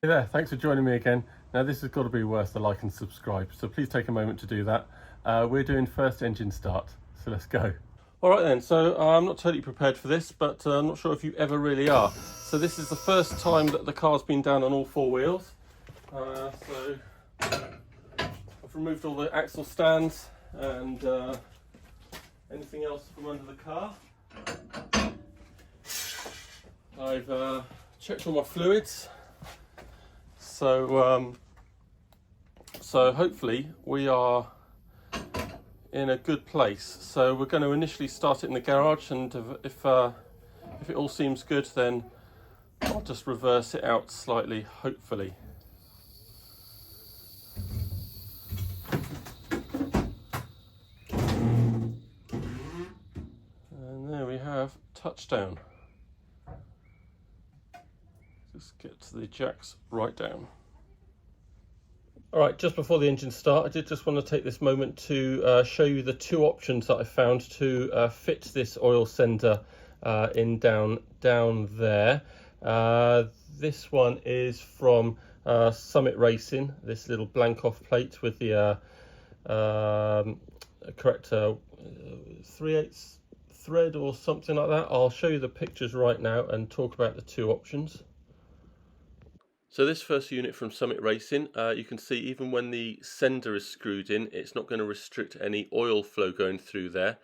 Hey there, thanks for joining me again. Now this has got to be worth the like and subscribe, so please take a moment to do that. We're doing first engine start, so let's go. Alright then, so I'm not totally prepared for this, but I'm not sure if you ever really are. So this is the first time that the car's been down on all four wheels. So I've removed all the axle stands and anything else from under the car. I've checked all my fluids. So hopefully we are in a good place. So we're going to initially start it in the garage, and if it all seems good, then I'll just reverse it out slightly, hopefully. And there we have touchdown. Just get the jacks right down. All right, just before the engine start, I did just want to take this moment to show you the two options that I found to fit this oil sender in down there. This one is from Summit Racing, this little blank off plate with the correct 3/8 thread or something like that. I'll show you the pictures right now and talk about the two options. So this first unit from Summit Racing, you can see even when the sender is screwed in, it's not going to restrict any oil flow going through there.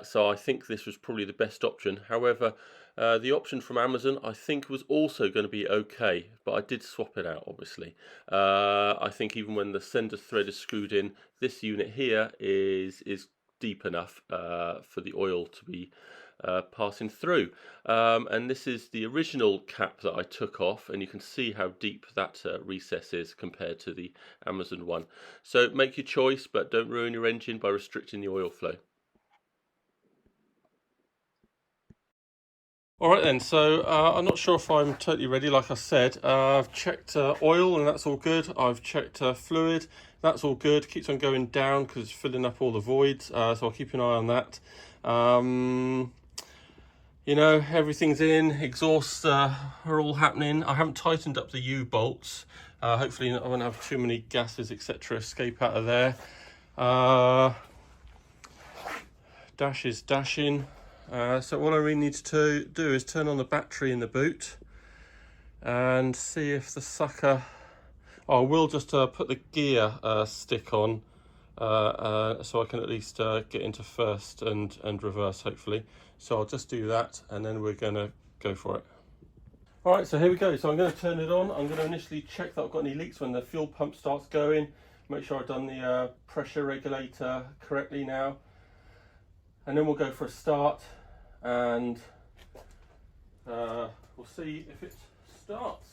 So I think this was probably the best option. However, the option from Amazon I think was also going to be okay, but I did swap it out obviously. I think even when the sender thread is screwed in, this unit here is deep enough for the oil to be passing through, and this is the original cap that I took off, and you can see how deep that recess is compared to the Amazon one. So make your choice, but don't ruin your engine by restricting the oil flow. Alright then, so I'm not sure if I'm totally ready. Like I said, I've checked oil and that's all good. I've checked fluid, that's all good. Keeps on going down because it's filling up all the voids, so I'll keep an eye on that. You know, everything's in, exhausts are all happening. I haven't tightened up the U-bolts. Hopefully I won't have too many gases, etc. escape out of there. Dash is dashing. So all I really need to do is turn on the battery in the boot and see if the sucker... Oh, I will just put the gear stick on so I can at least get into first and reverse hopefully. So I'll just do that and then we're going to go for it. Alright, so here we go. So I'm going to turn it on. I'm going to initially check that I've got any leaks when the fuel pump starts going. Make sure I've done the pressure regulator correctly now. And then we'll go for a start and we'll see if it starts.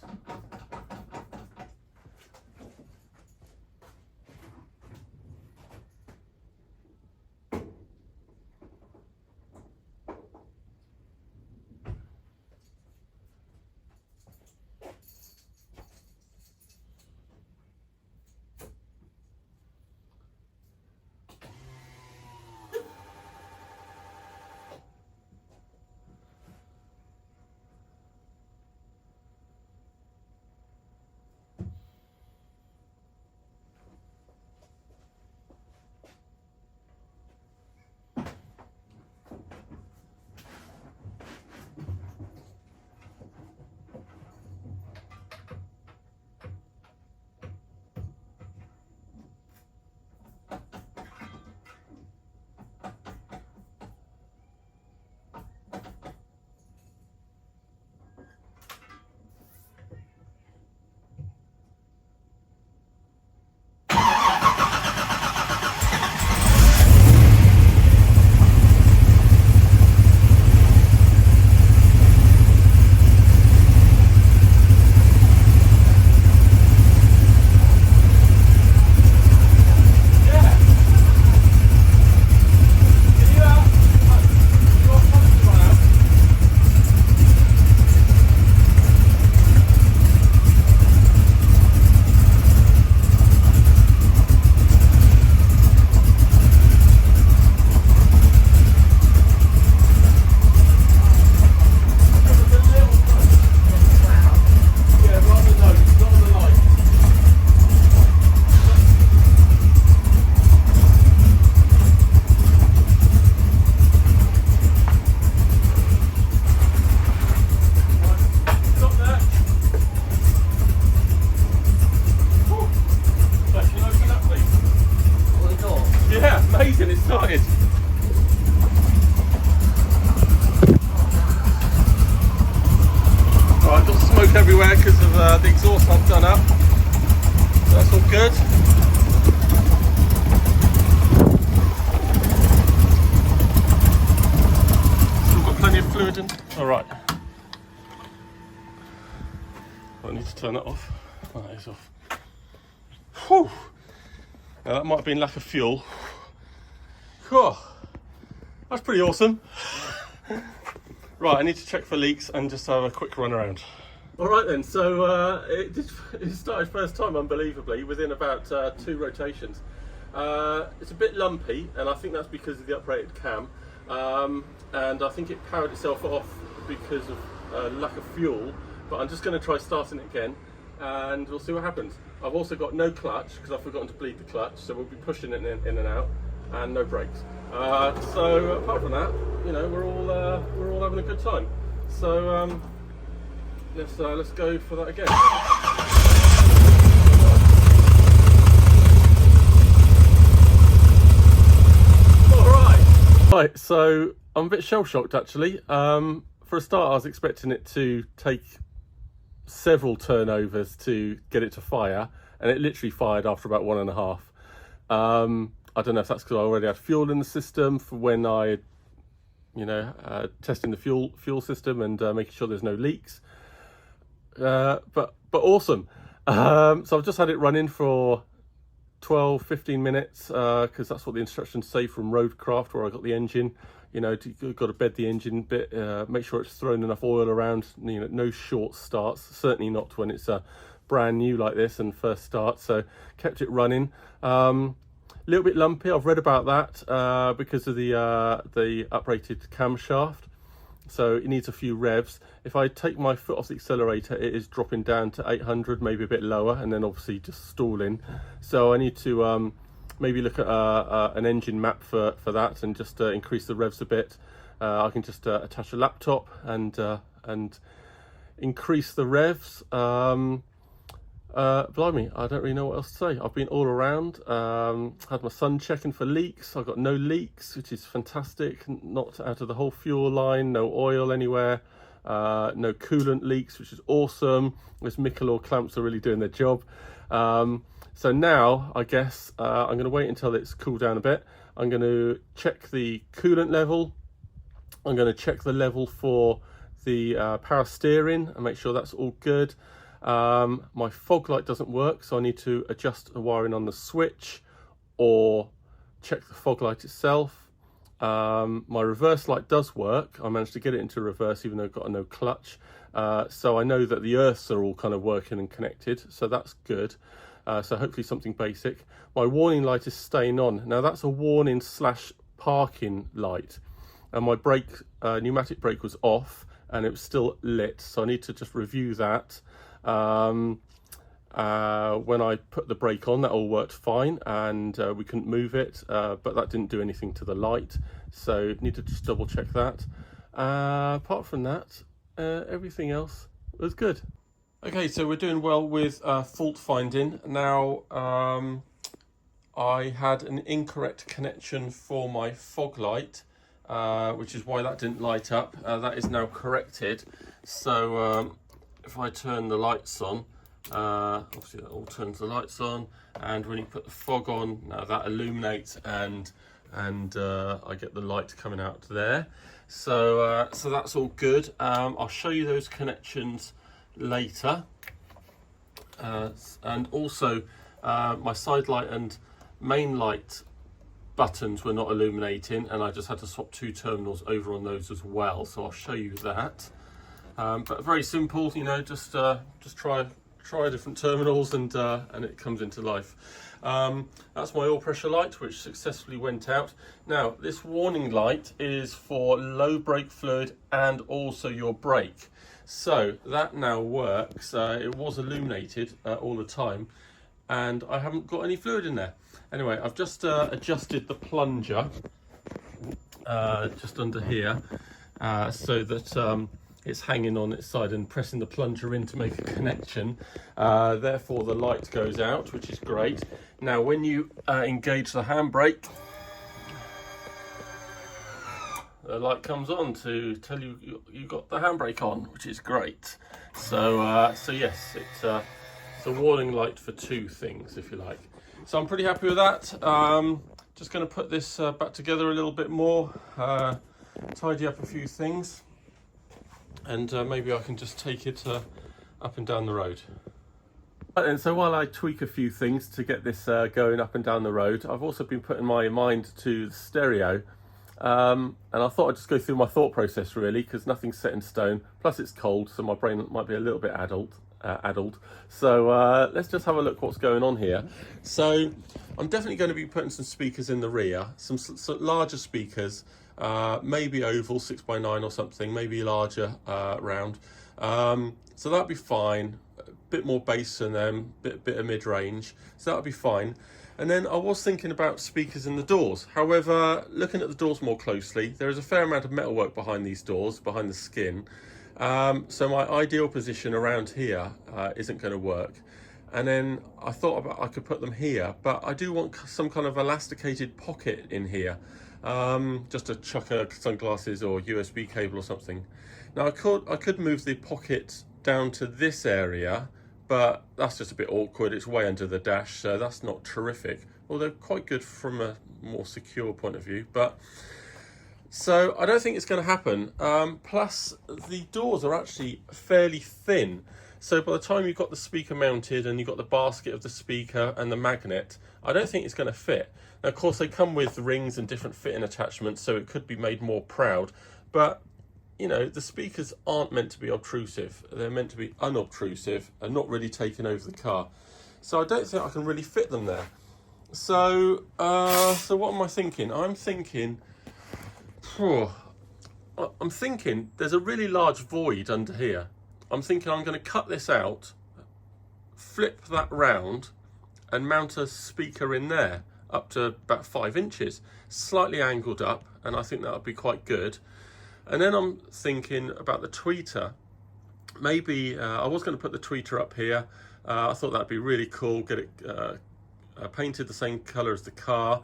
getting it started. Right, I've got smoke everywhere because of the exhaust I've done up. So that's all good. Still got plenty of fluid in. All right. I need to turn that off. Oh, that is off. Whew. Now that might have been lack of fuel. Whew. That's pretty awesome. Right, I need to check for leaks and just have a quick run around. All right then, so it started first time unbelievably within about 2 rotations. It's a bit lumpy, and I think that's because of the uprated cam. And I think it powered itself off because of lack of fuel. But I'm just going to try starting it again, and we'll see what happens. I've also got no clutch because I've forgotten to bleed the clutch, so we'll be pushing it in and out, and no brakes. So apart from that, you know, we're all having a good time. So let's go for that again. All right. Right. So I'm a bit shell shocked actually. For a start, I was expecting it to take several turnovers to get it to fire, and it literally fired after about 1.5. I don't know if that's because I already had fuel in the system for when I, you know, testing the fuel system and making sure there's no leaks. But awesome. So I've just had it running for 12-15 minutes because that's what the instructions say from Roadcraft, where I got the engine. You know, you've got to bed the engine bit, make sure it's thrown enough oil around, you know, no short starts, certainly not when it's brand new like this and first start. So kept it running. A little bit lumpy, I've read about that because of the uprated camshaft. So it needs a few revs. If I take my foot off the accelerator, it is dropping down to 800, maybe a bit lower, and then obviously just stalling. So I need to maybe look at an engine map for that and just increase the revs a bit. I can just attach a laptop and increase the revs. Blimey, I don't really know what else to say. I've been all around, had my son checking for leaks. I've got no leaks, which is fantastic. Not out of the whole fuel line, no oil anywhere, no coolant leaks, which is awesome. Those Michelor clamps are really doing their job. So now, I guess, I'm going to wait until it's cooled down a bit. I'm going to check the coolant level. I'm going to check the level for the power steering and make sure that's all good. My fog light doesn't work, so I need to adjust the wiring on the switch or check the fog light itself. My reverse light does work. I managed to get it into reverse even though I've got no clutch. So I know that the earths are all kind of working and connected, so that's good. So hopefully something basic. My warning light is staying on. Now that's a warning / parking light. And my brake, pneumatic brake was off and it was still lit. So I need to just review that. When I put the brake on, that all worked fine and we couldn't move it, but that didn't do anything to the light. So need to just double check that. Apart from that, everything else was good. Okay, so we're doing well with fault finding. Now, I had an incorrect connection for my fog light, which is why that didn't light up. That is now corrected. So if I turn the lights on, obviously that all turns the lights on, and when you put the fog on, now that illuminates and I get the light coming out there. So so that's all good. I'll show you those connections later, and also my side light and main light buttons were not illuminating, and I just had to swap 2 terminals over on those as well, so I'll show you that. But very simple, you know, just try different terminals and it comes into life. That's my oil pressure light, which successfully went out. Now this warning light is for low brake fluid and also your brake. So that now works. It was illuminated all the time and I haven't got any fluid in there. Anyway, I've just adjusted the plunger just under here so that it's hanging on its side and pressing the plunger in to make a connection. Therefore the light goes out, which is great. Now when you engage the handbrake, the light comes on to tell you you got the handbrake on, which is great. So so yes, it's a warning light for two things, if you like. So I'm pretty happy with that. Just going to put this back together a little bit more, tidy up a few things, and maybe I can just take it up and down the road. And so while I tweak a few things to get this going up and down the road, I've also been putting my mind to the stereo. And I thought I'd just go through my thought process really, because nothing's set in stone. Plus it's cold, so my brain might be a little bit addled. So let's just have a look what's going on here. So I'm definitely going to be putting some speakers in the rear, some larger speakers, maybe oval 6x9 or something, maybe larger round. So that'd be fine. Bit more bass in them, bit of mid-range, so that'll be fine. And then I was thinking about speakers in the doors. However, looking at the doors more closely, there is a fair amount of metalwork behind these doors, behind the skin. So my ideal position around here isn't going to work. And then I thought I could put them here, but I do want some kind of elasticated pocket in here, just to chuck sunglasses or USB cable or something. Now I could move the pocket down to this area, but that's just a bit awkward. It's way under the dash, so that's not terrific, although quite good from a more secure point of view. But so I don't think it's going to happen. Plus the doors are actually fairly thin, so by the time you've got the speaker mounted and you've got the basket of the speaker and the magnet, I don't think it's going to fit. Now of course they come with rings and different fitting attachments, so it could be made more proud, but you know, the speakers aren't meant to be obtrusive. They're meant to be unobtrusive and not really taking over the car. So I don't think I can really fit them there. So so what am I thinking? I'm thinking there's a really large void under here. I'm thinking I'm going to cut this out, flip that round, and mount a speaker in there up to about 5 inches, slightly angled up, and I think that would be quite good. And then I'm thinking about the tweeter. Maybe I was going to put the tweeter up here. I thought that'd be really cool, get it painted the same colour as the car.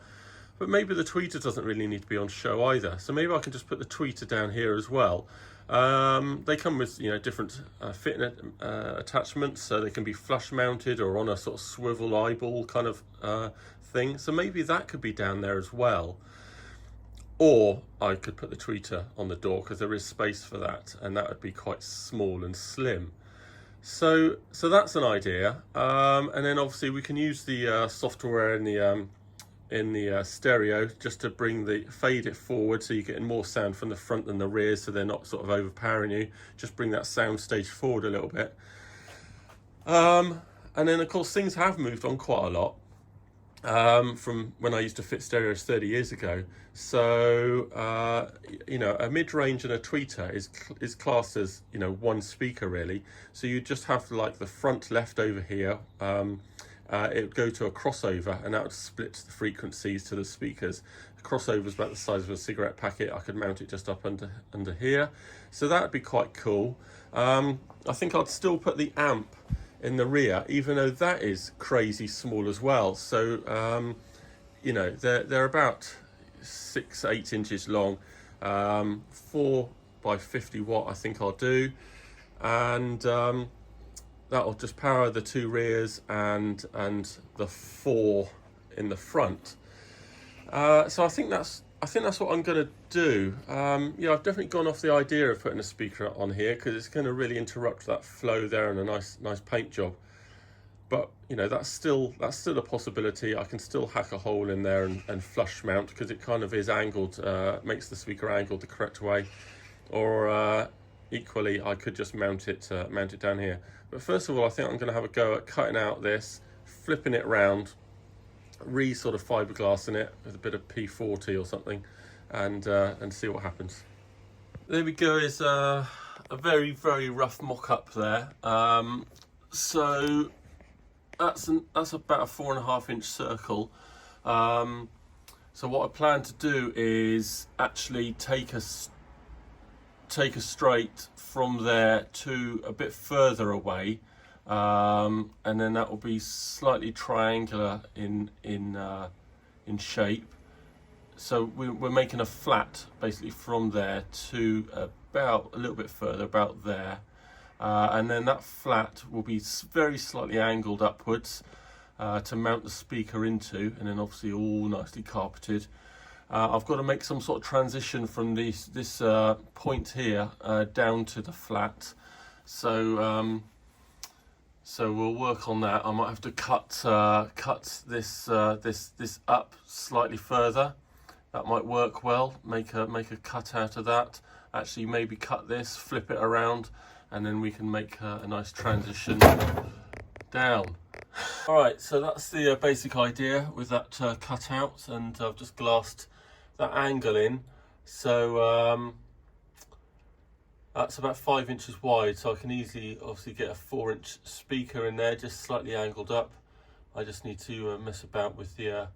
But maybe the tweeter doesn't really need to be on show either. So maybe I can just put the tweeter down here as well. They come with, you know, different fitting attachments, so they can be flush mounted or on a sort of swivel eyeball kind of thing. So maybe that could be down there as well. Or I could put the tweeter on the door, because there is space for that, and that would be quite small and slim. So that's an idea. And then obviously we can use the software in the stereo just to fade it forward, so you're getting more sound from the front than the rear, so they're not sort of overpowering you. Just bring that sound stage forward a little bit. And then of course things have moved on quite a lot. From when I used to fit stereos 30 years ago. So, you know, a mid-range and a tweeter is classed as, you know, one speaker really. So you just have like the front left over here. It would go to a crossover, and that would split the frequencies to the speakers. The crossover is about the size of a cigarette packet. I could mount it just up under here. So that would be quite cool. I think I'd still put the amp in the rear, even though that is crazy small as well. So you know, they're about 6-8 inches long, 4 by 50 watt I think I'll do, and that'll just power the 2 rears and the 4 in the front. So I think that's what I'm going to do. Yeah, I've definitely gone off the idea of putting a speaker on here, because it's going to really interrupt that flow there and a nice paint job. But you know, that's still a possibility. I can still hack a hole in there and flush mount, because it kind of is angled, makes the speaker angled the correct way. Or equally, I could just mount it down here. But first of all, I think I'm going to have a go at cutting out this, flipping it round, sort of fiberglassing it with a bit of P40 or something, and see what happens. There we go. Is a very, very rough mock-up there. So that's about a 4.5 inch circle. So what I plan to do is actually take a straight from there to a bit further away, and then that will be slightly triangular in shape, so we're making a flat basically from there to about a little bit further, about there, and then that flat will be very slightly angled upwards to mount the speaker into, and then obviously all nicely carpeted. I've got to make some sort of transition from this point here down to the flat, so we'll work on that. I might have to cut this up slightly further. That might work well. Make a cut out of that. Actually, maybe cut this, flip it around, and then we can make a nice transition down. All right, so that's the basic idea with that cut out, and I've just glassed that angle in. So that's about 5 inches wide, so I can easily obviously get a 4-inch speaker in there, just slightly angled up. I just need to mess about with the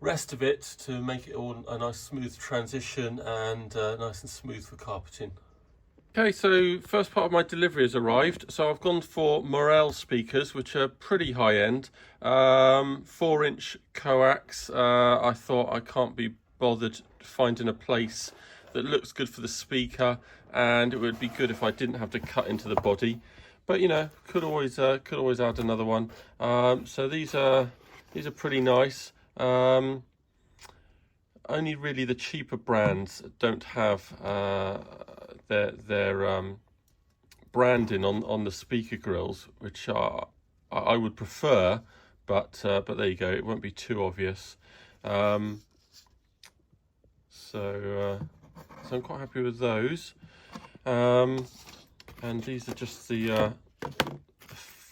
rest of it to make it all a nice smooth transition and nice and smooth for carpeting. Okay, so first part of my delivery has arrived. So I've gone for Morel speakers, which are pretty high end. 4-inch coax. I thought I can't be bothered finding a place that looks good for the speaker, and it would be good if I didn't have to cut into the body. But you know, could always add another one. So these are pretty nice. Only really the cheaper brands don't have their branding on the speaker grills, which I would prefer, but there you go, it won't be too obvious. So I'm quite happy with those. And these are just the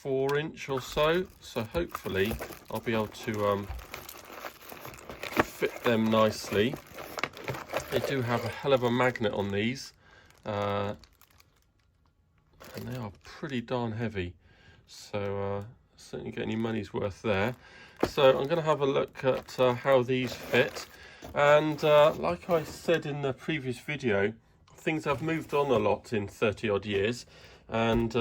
4-inch or so. So hopefully I'll be able to fit them nicely. They do have a hell of a magnet on these, and they are pretty darn heavy. So certainly get any money's worth there. So I'm going to have a look at how these fit. And like I said in the previous video, things have moved on a lot in 30 odd years, and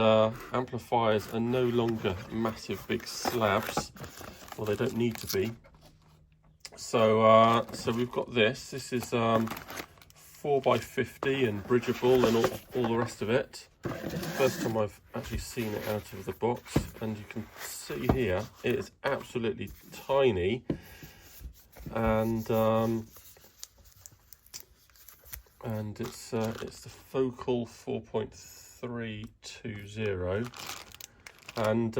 amplifiers are no longer massive big slabs, or they don't need to be. So so we've got this is 4x50 and bridgeable and all the rest of it. First time I've actually seen it out of the box, and you can see here it is absolutely tiny, and it's the focal 4.320, and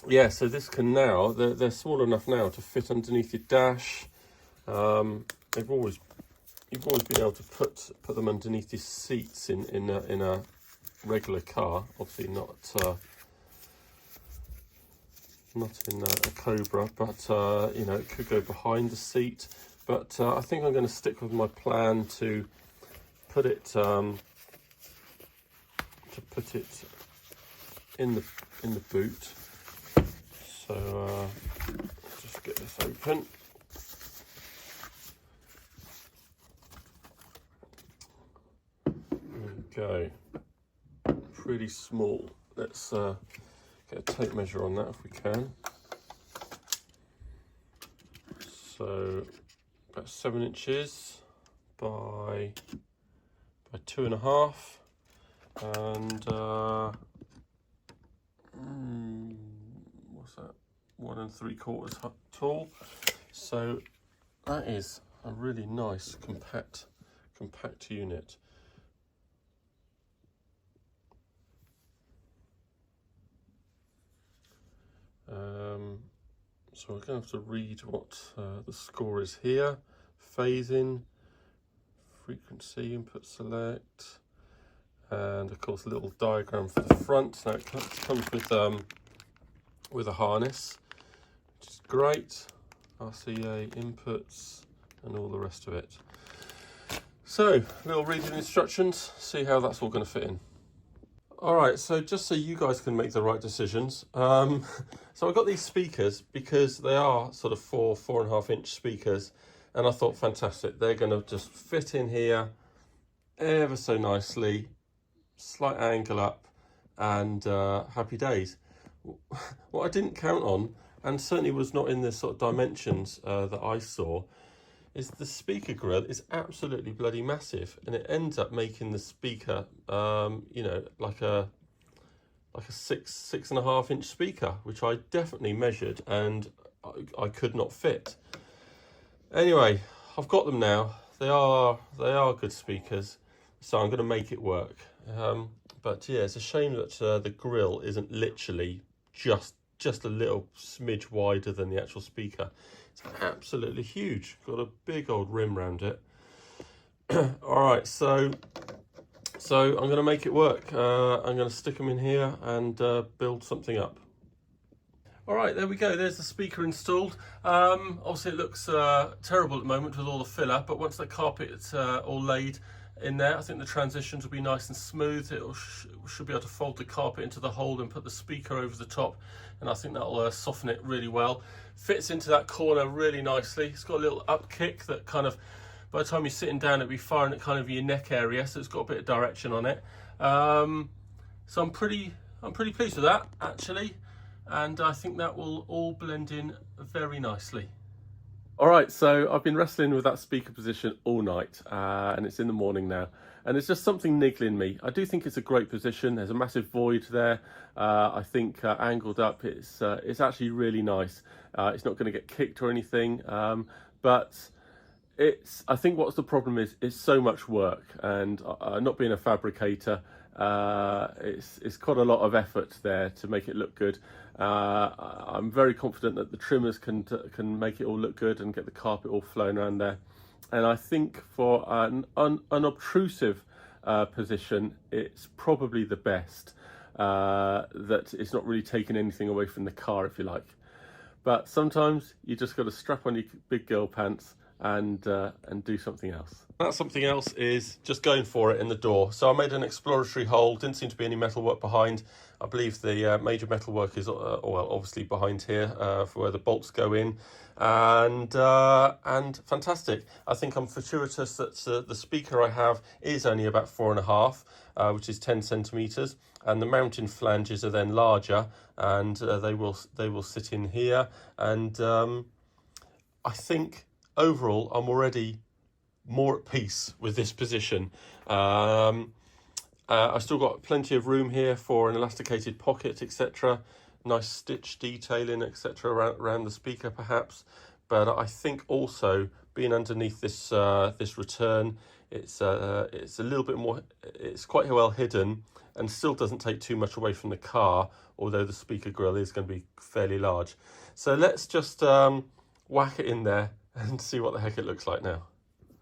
yeah, so this can now, they're small enough now to fit underneath your dash. You've always been able to put them underneath your seats in a regular car. Obviously not in a Cobra, but you know, it could go behind the seat. But I think I'm going to stick with my plan to put it in the boot. So just get this open. There we go. Pretty small. Let's get a tape measure on that if we can. So about 7 inches by 2.5, and what's that? 1 3/4 tall. So that is a really nice compact unit. So we're going to have to read what the score is here. Phasing, frequency, input select, and of course a little diagram for the front. Now it comes with a harness, which is great. RCA inputs and all the rest of it. So we'll read the instructions, see how that's all going to fit in. All right, so just so you guys can make the right decisions, so I got these speakers because they are sort of 4.5 inch speakers, and I thought, fantastic, they're going to just fit in here ever so nicely, slight angle up, and happy days. What I didn't count on, and certainly was not in the sort of dimensions that I saw, is the speaker grill is absolutely bloody massive, and it ends up making the speaker, you know, like a 6.5 inch speaker, which I definitely measured and I could not fit. Anyway, I've got them now. They are good speakers, so I'm going to make it work. But yeah, it's a shame that the grill isn't literally just a little smidge wider than the actual speaker. It's absolutely huge. Got a big old rim around it. All right, so I'm going to make it work. I'm going to stick them in here and build something up. All right, there we go. There's the speaker installed. Obviously, it looks terrible at the moment with all the filler, but once the carpet's all laid in there, I think the transitions will be nice and smooth. It should be able to fold the carpet into the hole and put the speaker over the top, and I think that'll soften it really well. Fits into that corner really nicely. It's got a little up kick that kind of, by the time you're sitting down, it'll be firing at kind of your neck area, so it's got a bit of direction on it. So I'm pretty pleased with that, actually, and I think that will all blend in very nicely. All right, so I've been wrestling with that speaker position all night, and it's in the morning now, and it's just something niggling me. I do think it's a great position. There's a massive void there. I think angled up, it's actually really nice. It's not going to get kicked or anything, but I think what's the problem is it's so much work, and not being a fabricator, it's quite a lot of effort there to make it look good. I'm very confident that the trimmers can make it all look good and get the carpet all flowing around there. And I think for an unobtrusive position, it's probably the best. That it's not really taking anything away from the car, if you like. But sometimes you just got to strap on your big girl pants and do something else. That something else is just going for it in the door. So I made an exploratory hole. Didn't seem to be any metalwork behind. I believe the major metalwork is well, obviously behind here for where the bolts go in, and fantastic. I think I'm fortuitous that the speaker I have is only about 4.5, which is 10 centimeters, and the mounting flanges are then larger, and they will sit in here, and I think overall I'm already more at peace with this position. I've still got plenty of room here for an elasticated pocket, etc. Nice stitch detailing, etc. around the speaker perhaps. But I think also being underneath this this return, it's a little bit more, it's quite well hidden and still doesn't take too much away from the car, although the speaker grill is going to be fairly large. So let's just whack it in there and see what the heck it looks like now.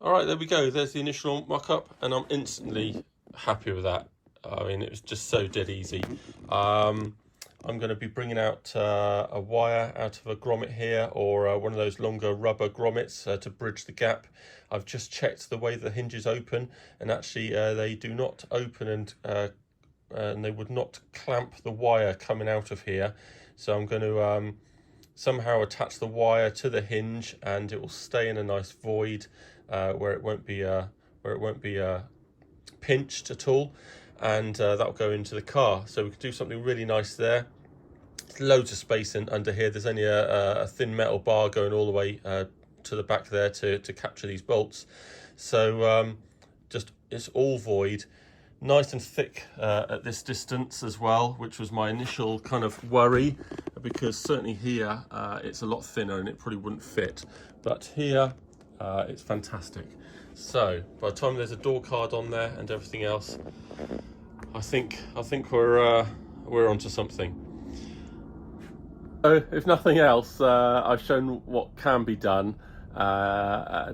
All right, there we go. There's the initial mock-up, and I'm instantly happy with that. I mean, it was just so dead easy. I'm going to be bringing out a wire out of a grommet here, or one of those longer rubber grommets to bridge the gap. I've just checked the way the hinges open, and actually they do not open, and they would not clamp the wire coming out of here. So I'm going to somehow attach the wire to the hinge, and it will stay in a nice void where it won't be pinched at all, and that'll go into the car. So we can do something really nice there. Loads of space under here. There's only a thin metal bar going all the way to the back there to capture these bolts. So just it's all void, nice and thick at this distance as well, which was my initial kind of worry, because certainly here it's a lot thinner and it probably wouldn't fit, but here it's fantastic. So by the time there's a door card on there and everything else, I think we're onto something. So if nothing else, I've shown what can be done,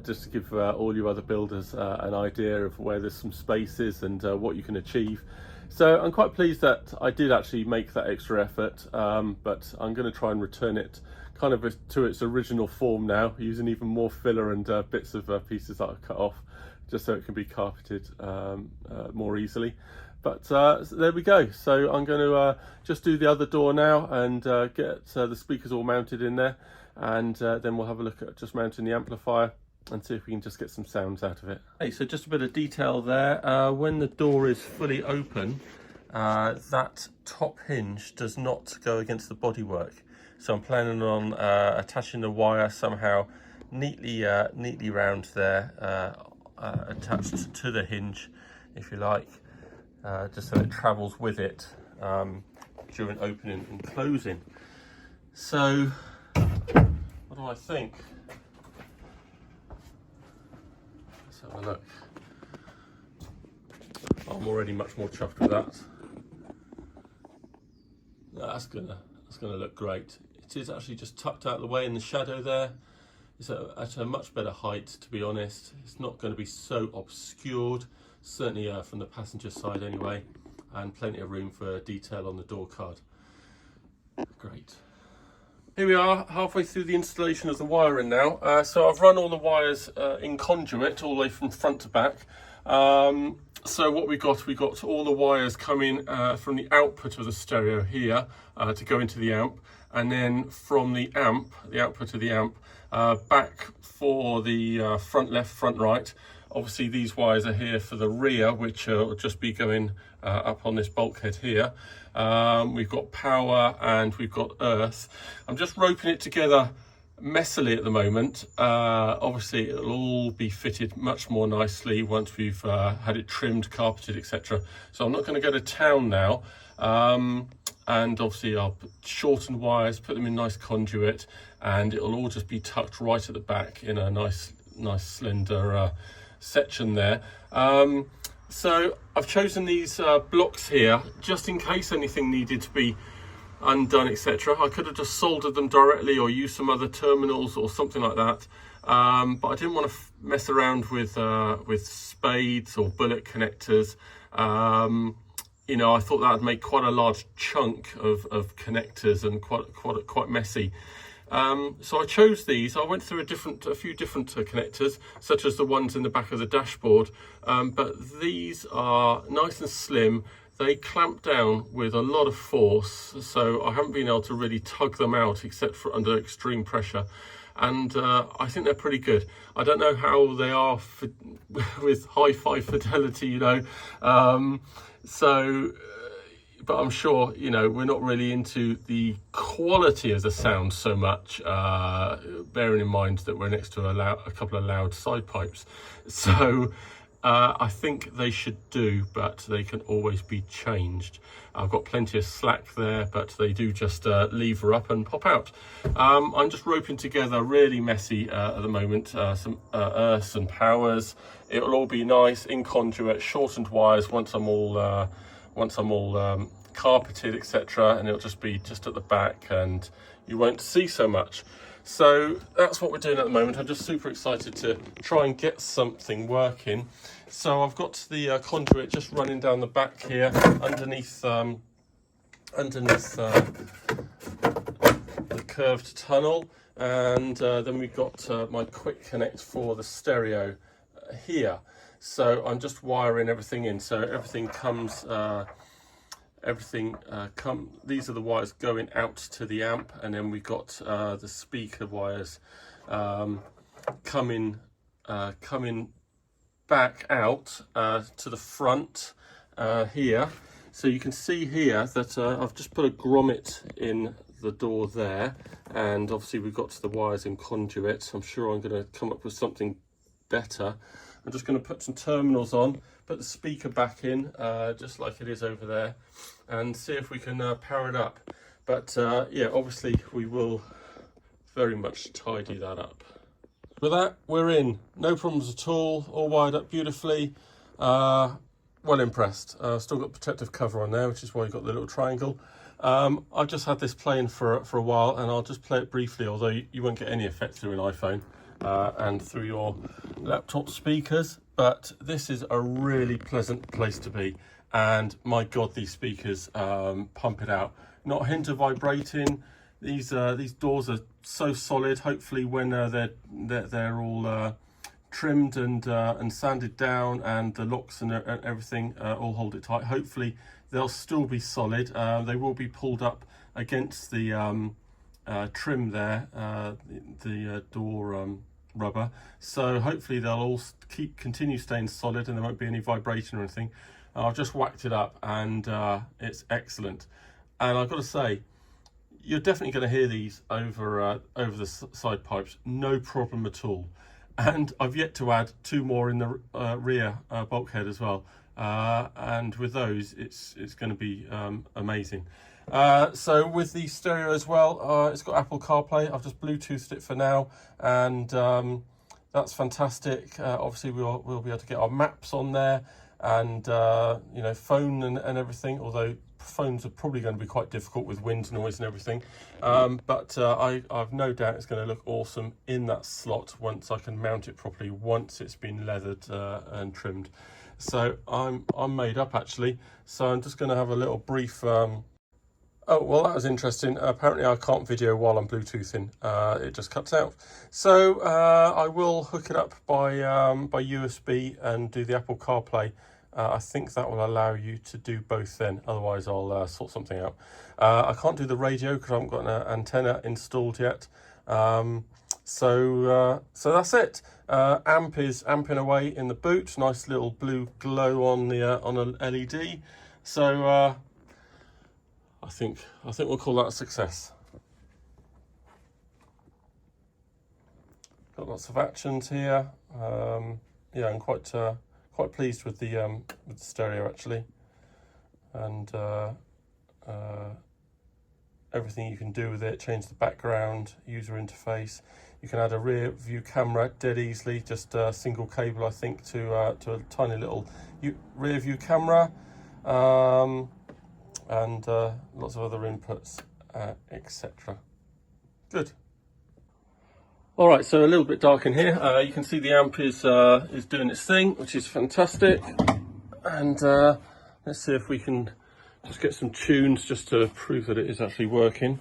just to give all you other builders an idea of where there's some spaces and what you can achieve. So I'm quite pleased that I did actually make that extra effort, but I'm going to try and return it kind of to its original form now, using even more filler and bits of pieces that I've cut off, just so it can be carpeted more easily. But there we go. So I'm going to just do the other door now and get the speakers all mounted in there, and then we'll have a look at just mounting the amplifier and see if we can just get some sounds out of it. Hey, so just a bit of detail there. When the door is fully open, that top hinge does not go against the bodywork. So I'm planning on attaching the wire somehow neatly round there, attached to the hinge, if you like, just so it travels with it during opening and closing. So, what do I think? Let's have a look. I'm already much more chuffed with that. That's gonna look great. It is actually just tucked out of the way in the shadow there. It's at a much better height, to be honest. It's not going to be so obscured, certainly from the passenger side anyway, and plenty of room for detail on the door card. Great. Here we are, halfway through the installation of the wiring now. So I've run all the wires in conduit all the way from front to back. So what we got all the wires coming from the output of the stereo here to go into the amp, and then from the output of the amp, back for the front left, front right. Obviously these wires are here for the rear, which will just be going up on this bulkhead here. We've got power and we've got earth. I'm just roping it together messily at the moment. Obviously it'll all be fitted much more nicely once we've had it trimmed, carpeted, etc. So I'm not going to go to town now, and obviously I'll shorten wires, put them in nice conduit, and it'll all just be tucked right at the back in a nice slender section there. So I've chosen these blocks here just in case anything needed to be undone, etc. I could have just soldered them directly or used some other terminals or something like that, but I didn't want to mess around with spades or bullet connectors. You know, I thought that would make quite a large chunk of connectors and quite messy. So I chose these. I went through a few different connectors, such as the ones in the back of the dashboard, but these are nice and slim. They clamp down with a lot of force, so I haven't been able to really tug them out except for under extreme pressure, and I think they're pretty good. I don't know how they are with hi-fi fidelity, you know, but I'm sure, you know, we're not really into the quality of the sound so much, bearing in mind that we're next to a couple of loud side pipes. So I think they should do, but they can always be changed. I've got plenty of slack there, but they do just lever up and pop out. I'm just roping together really messy at the moment, some earths and powers. It'll all be nice in conduit, shortened wires once I'm all carpeted, etc., and it'll just be just at the back and you won't see so much. So that's what we're doing at the moment. I'm just super excited to try and get something working. So I've got the conduit just running down the back here underneath the curved tunnel, and then we've got my quick connect for the stereo here. So I'm just wiring everything in, so everything comes these are the wires going out to the amp, and then we got the speaker wires coming back out to the front here. So you can see here that I've just put a grommet in the door there, and obviously we've got the wires in conduit. I'm sure I'm going to come up with something better. I'm just going to put some terminals on, put the speaker back in just like it is over there, and see if we can power it up. But yeah, obviously we will very much tidy that up. With that, we're in. No problems at all wired up beautifully. Well impressed. Still got protective cover on there, which is why you got the little triangle. I've just had this playing for a while, and I'll just play it briefly, although you won't get any effect through an iPhone and through your laptop speakers. But this is a really pleasant place to be, and my God, these speakers pump it out. Not a hint of vibrating. These doors are so solid. Hopefully, when they're all trimmed and sanded down, and the locks and everything all hold it tight, hopefully they'll still be solid. They will be pulled up against the trim there, the door rubber, so hopefully they'll all continue staying solid and there won't be any vibration or anything. I've just whacked it up, and it's excellent. And I've got to say, you're definitely going to hear these over over the side pipes, no problem at all. And I've yet to add 2 more in the rear bulkhead as well. And with those, it's going to be amazing. So with the stereo as well, it's got Apple CarPlay. I've just Bluetoothed it for now, and that's fantastic. Obviously, we'll be able to get our maps on there, and you know, phone and everything. Although phones are probably going to be quite difficult with wind noise and everything, but I've no doubt it's going to look awesome in that slot once I can mount it properly, once it's been leathered and trimmed. So I'm made up actually. So I'm just going to have a little brief. Oh well, that was interesting. Apparently I can't video while I'm Bluetoothing. It just cuts out. So I will hook it up by USB and do the Apple CarPlay. I think that will allow you to do both then. Otherwise, I'll sort something out. I can't do the radio because I haven't got an antenna installed yet. So that's it. Amp is amping away in the boot. Nice little blue glow on the on an LED. So I think we'll call that a success. Got lots of actions here. Yeah, I'm quite pleased with the stereo actually, and everything you can do with it. Change the background, user interface. You can add a rear view camera dead easily, just a single cable I think to a tiny little rear view camera, and lots of other inputs, etc. Good. All right, so a little bit dark in here. You can see the amp is doing its thing, which is fantastic. And let's see if we can just get some tunes just to prove that it is actually working.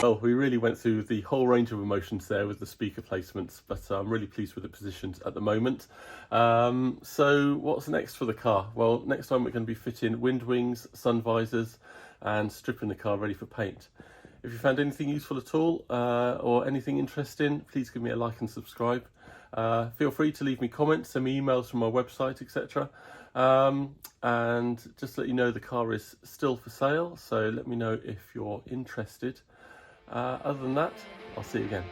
Well, we really went through the whole range of emotions there with the speaker placements, but I'm really pleased with the positions at the moment. So what's next for the car? Well, next time we're going to be fitting wind wings, sun visors, and stripping the car ready for paint. If you found anything useful at all or anything interesting, please give me a like and subscribe. Feel free to leave me comments, send me emails from my website, etc. And just to let you know, the car is still for sale, so let me know if you're interested. Other than that, I'll see you again.